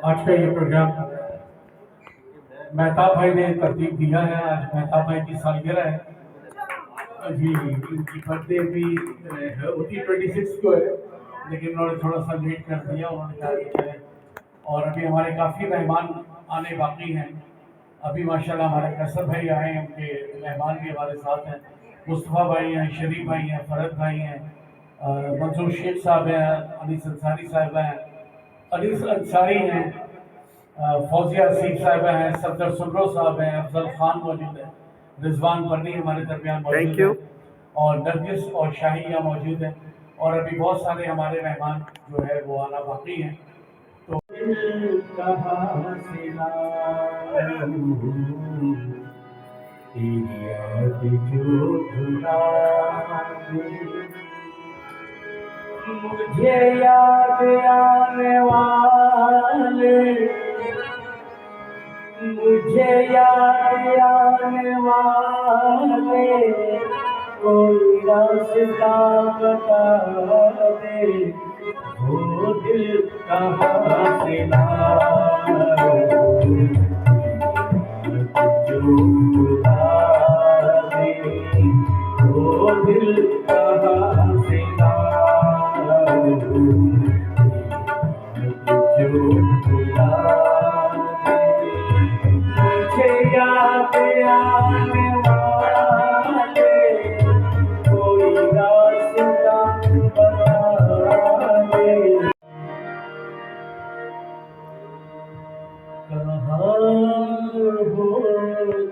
आज का ये प्रोग्राम मेहताब भाई ने तरतीब दिया है। आज मेहताब भाई की सालगिरह है जी। इनकी बर्थडे भी होती 26 को है, लेकिन उन्होंने थोड़ा सा लेट कर दिया। उन्होंने कहा कि चले, और अभी हमारे काफ़ी मेहमान आने बाकी हैं। अभी माशाल्लाह हमारे कसर भाई आए हैं, उनके मेहमान भी हमारे साथ हैं। मुस्तफ़ा भाई हैं, शरीफ भाई हैं, फरद भाई हैं, मंसूर शेख साहब हैं, अनीस अंसारी साहब हैं, अनीस अंसारी हैं, फौजिया सीफ साहब हैं, सफदर सुब्रो साहब हैं, अफजल खान मौजूद है, रिजवान बर्नी हमारे दरमियान मौजूद है, और नरगिस और शाहिया मौजूद है, और अभी बहुत सारे हमारे मेहमान जो है वो आना बाकी हैं। तो मुझे याद आने वाले, मुझे याद आने वाले, कोई रास्ता बता दे, वो दिल कहाँ से लाऊं, जो बुला दे, वो दिल कहाँ से लाऊं, जो बुला याद आने वाले, कोई रास्ता बता दे। कहाँ हो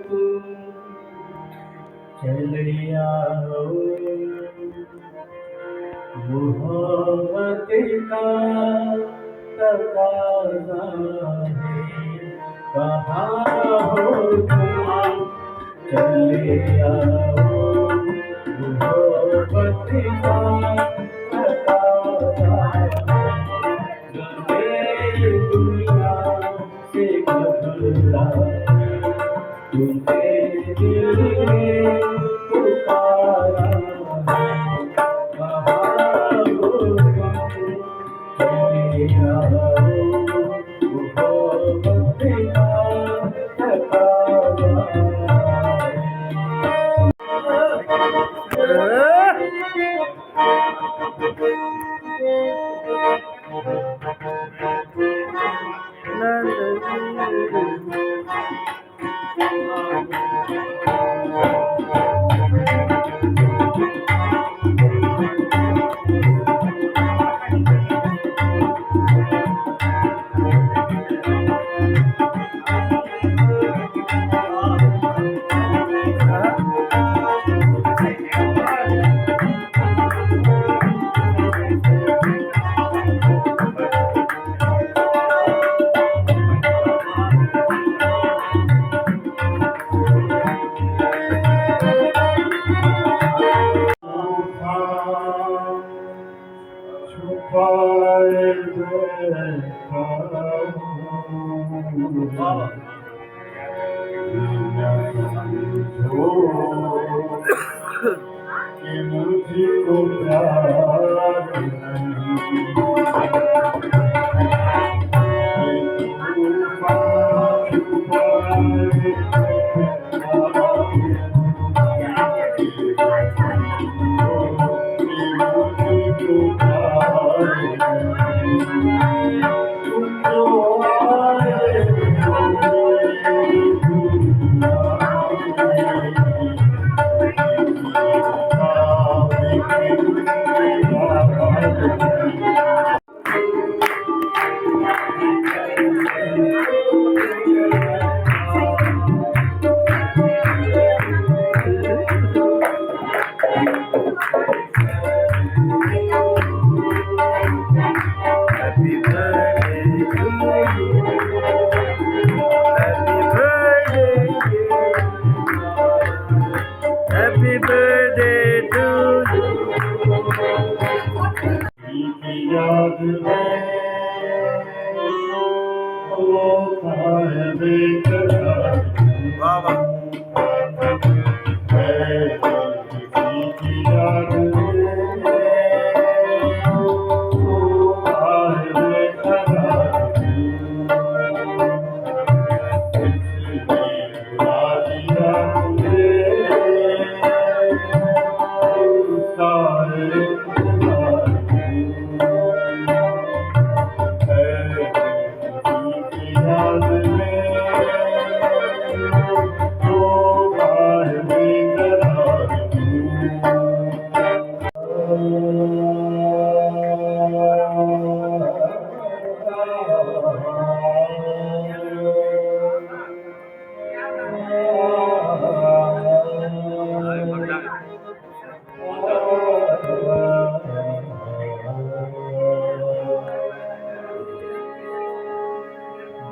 तुम, चले आओ, मोहब्बत का तकाज़ा है। कहाँ हो तुम, चले आओ, मोहब्बत का तकाज़ा है। दुनिया से घबरा, तुम्हें दिल ने पुकारा है। कहाँ हो तुम, चले आओ, मोहब्बत का तकाज़ा मुझको प्यार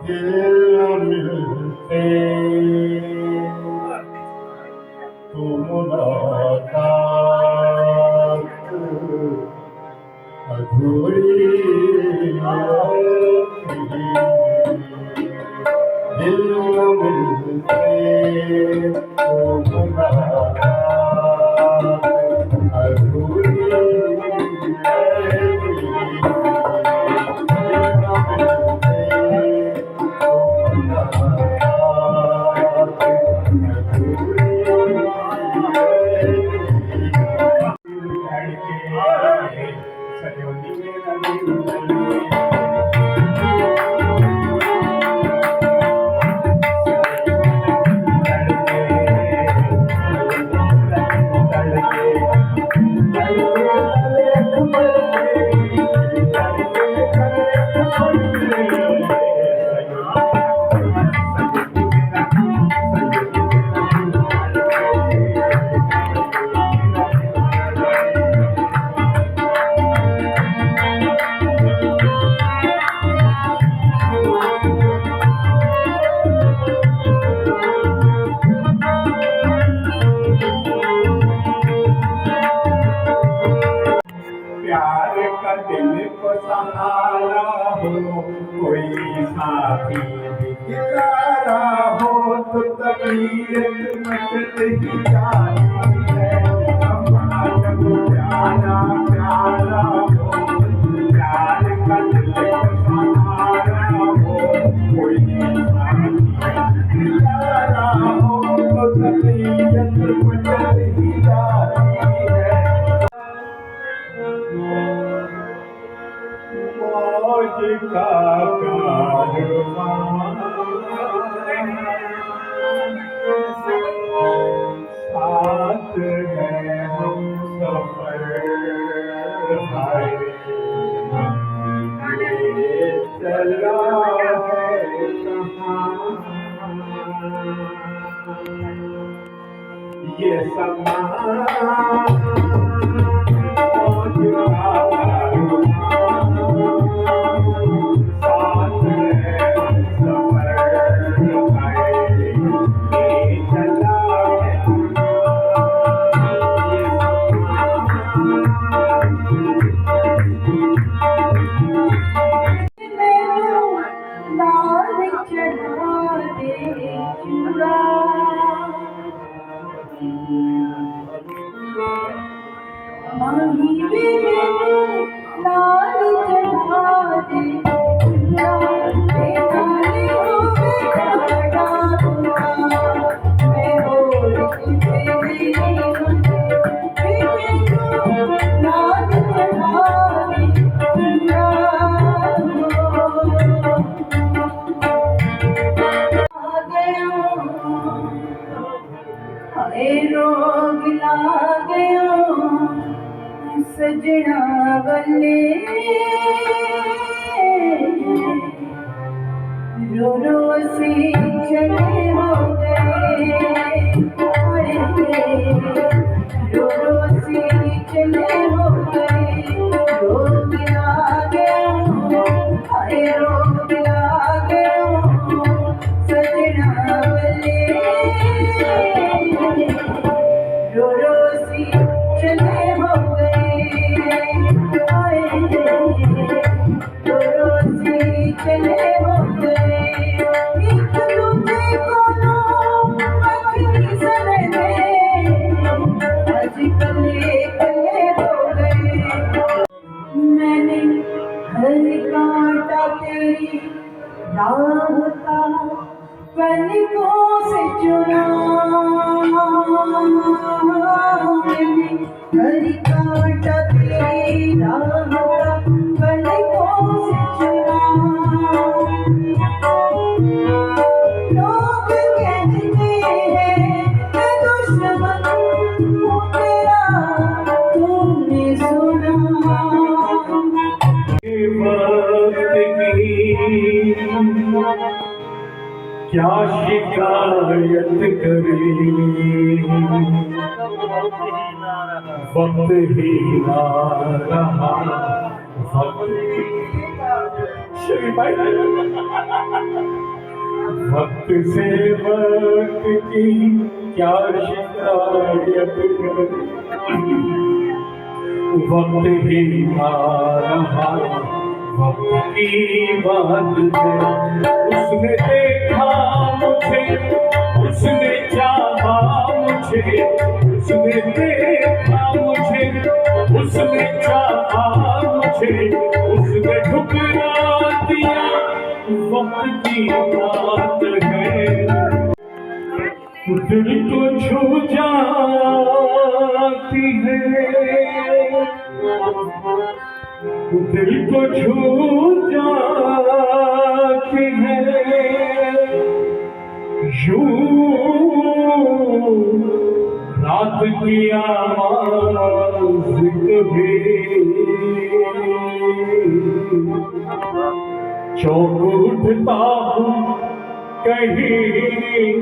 दिल मिलते तो मुलाकात अधूरी रहती। दिल मिलते तो मुलाकात अधूरी रहती। प्यार का दिल को सहारा हो, कोई साथी दिलारा हो, तो तबीयत मचल ही जाती है। समाज को प्यारा प्यारा हो, प्यार का दिल को सहारा हो, कोई साथी दिलारा हो, तो तबीयत मचल ही जाती है। मौज का कारवां साथ है हम सफर ये चला है कहाँ ये समा मौज का साथ है हम सफर ये चला है लाल चढ़ा दे चूड़ा माही वे लाल चढ़ा दे चूड़ा बेगाने हो बेगाना दूंगा मैं बोल की तेरी लाल चढ़ा दे चूड़ा हाय रोग लागयो सजना बल्ले रो रो से चले हो गए रो रो से चले हो गए रोग लागयो हाय रोग लागयो सजना बल्ले रो रो सी चले हो गए आए रो रो सी चले हो गए एक दूजे को लो अपनी सर में आज कले कले हो गए मैंने हर कांटा तेरी राह का पलकों से चुरा मैंने हर कांटा तेरी राह का पलकों से चुरा लोग कहते हैं मैं दुश्मन हूँ तेरा तुमने सुना क्या शिकायत करे वक्त ही ना रहा वक्त शरीफ भाई वक्त से वक्त की क्या शिकायत है, वक्त ही आ रहा, वक्त की बात है। उसने देखा मुझे, उसने चाहा मुझे, उसने देखा मुझे, उसने चाहा मुझे, उसने ठुकरा दिया, वक्त की बात है। दिल को छू जाती है, दिल को छू जाती है, यूं रात की आवाज़ कभी चौंक उठता हूँ, कहीं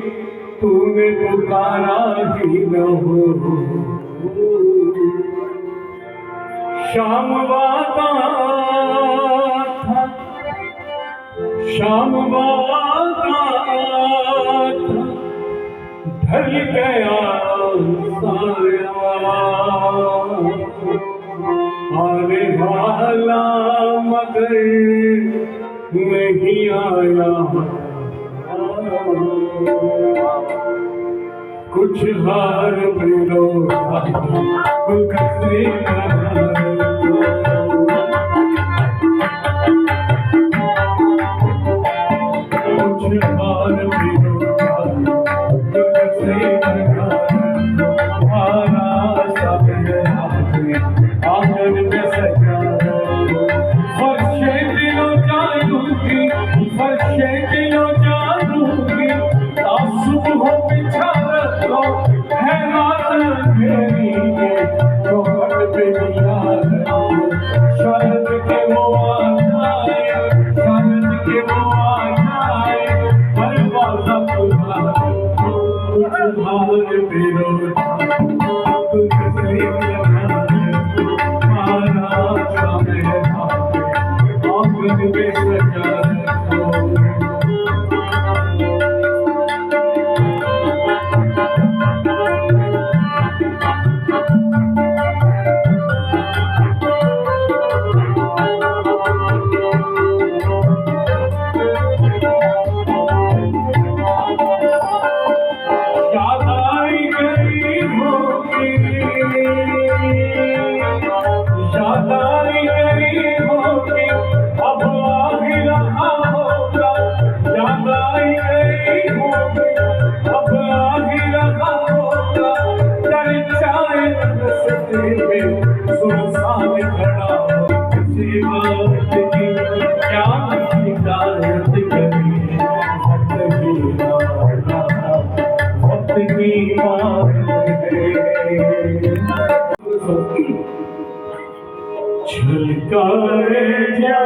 तूने पुकारा ही न हो। शाम वादा था, शाम वादा था, ढल गया साया, आने वाला मगर नहीं आया। कुछ हार मिलो कैसे कुछ हार मिलो कैसे हमारा सब आंगन में सजा, फर्शे दिलो जानूंगी, फर्शे दिलो जानूंगी, सुबह बिछा रखो है रात अंधेरी में, चौखट पे दिया शरद के वो आ जाए, शरद के वो आ जाए, दरवाजा खुला तुम्हारे बेरो तुझसे मारा समय आंगन में सजा छलकाए जा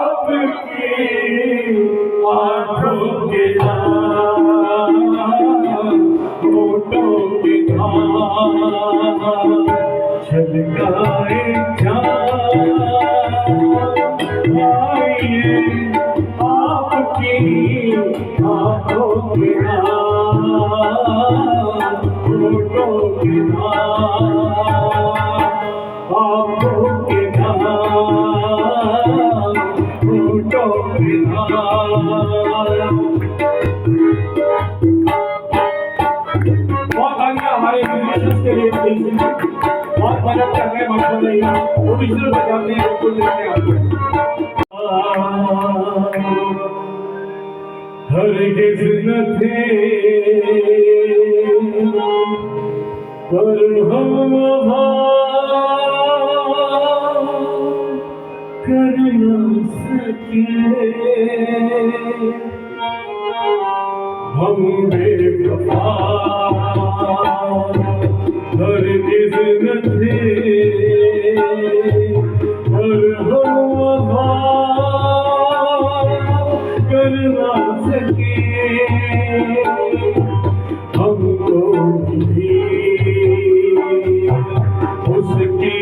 आपकी आँखों के होठों के छलकाए जा आपकी आँखों के होठों के आँखों के होठों के बहुत आगे हमारे के लिए बहुत मदद करने मकसद नहीं है, ओरिजिनल बजाते हैं बिल्कुल देखने आते हैं। हरगिज़ न थे पर हम वफा कर न सके, हम बेवफा हरगिज़ न थे पर हम वफा कर न सके, हमको भी उसकी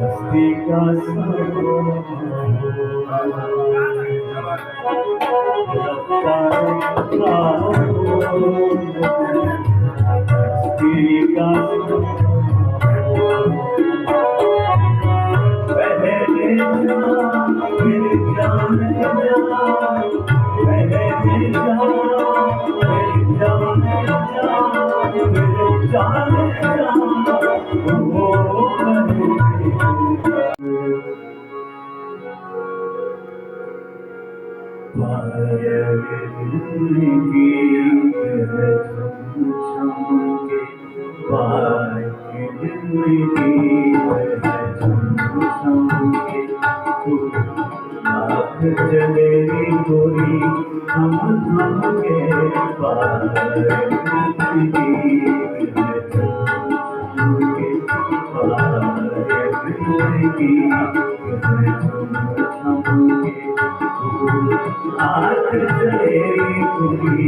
हस्ती का जलेरी गोरी हम के हाथ जलेरी गोरी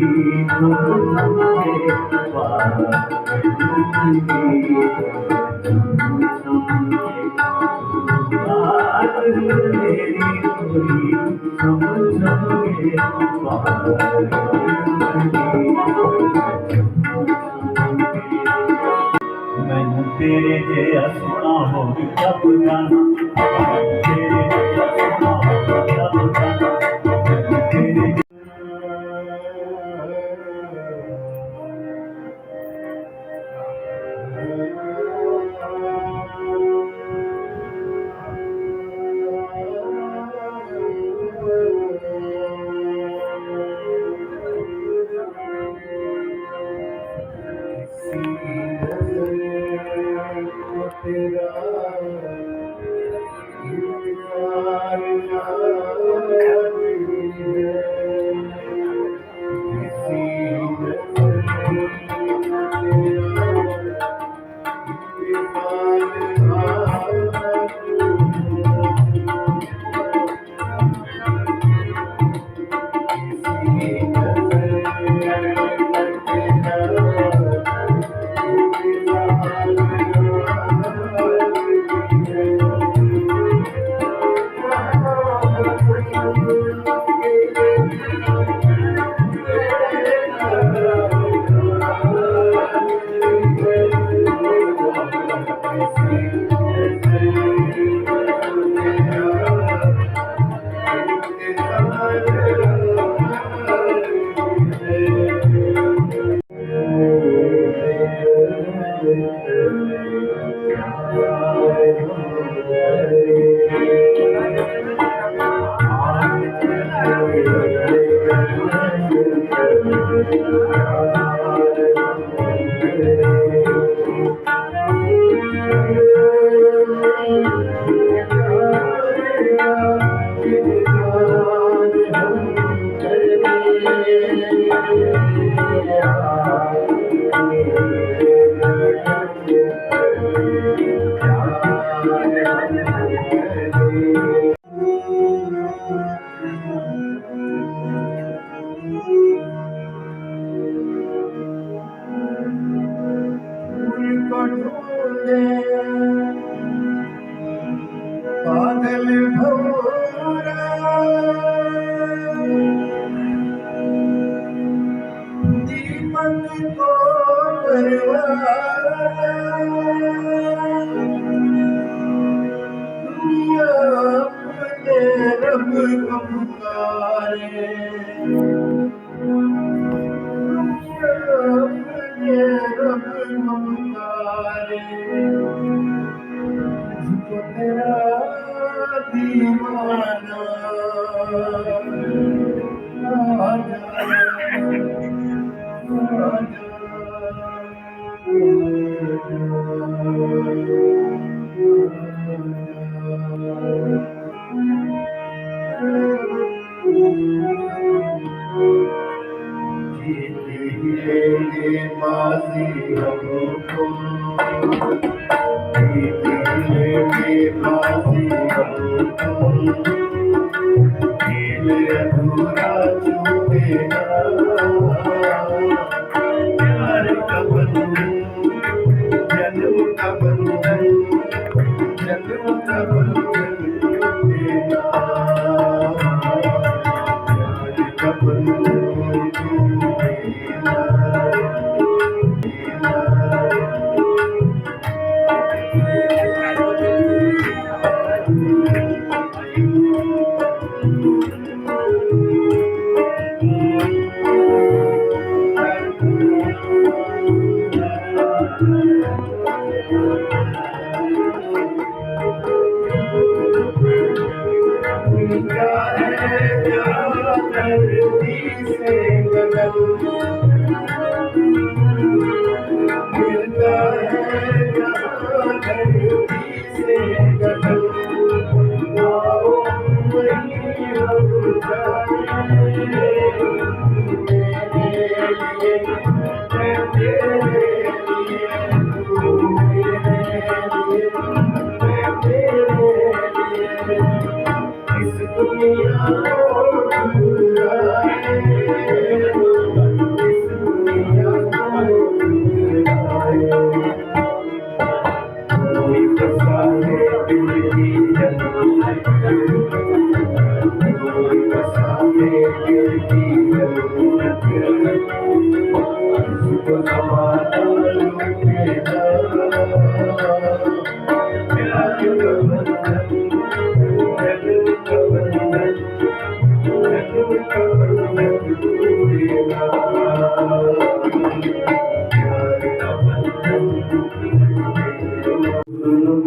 मैनू तेरे जैसा सोना हो जब जाना तेरे जैसा सोना हो जब जाना तेरे तेरा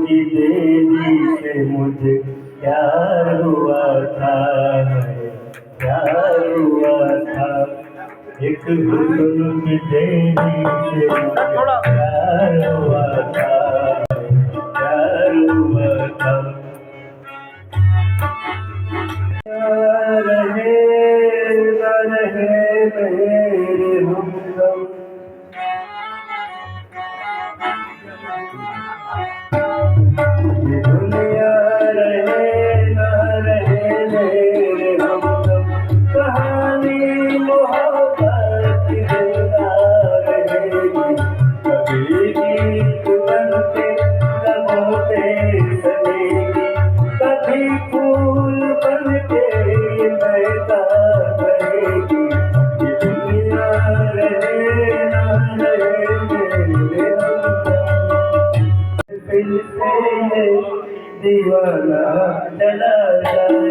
की देवी से मुझे प्यार हुआ था, प्यार हुआ था। एक गुरु की देवी से मुझे प्यार हुआ था, प्यार हुआ था। रहे न रहे मेरे हमदम, दुनिया रहे न रहे मेरे हमदम, कहानी मोहब्बत की जिंदा रहेगी। कभी गीत बनके लबों पे सजेगी, कभी फूल बनके ये मैदान रहेगी। ये दुनिया रहे न रहे मेरे हमदम, दिल से दीवाना चला जा।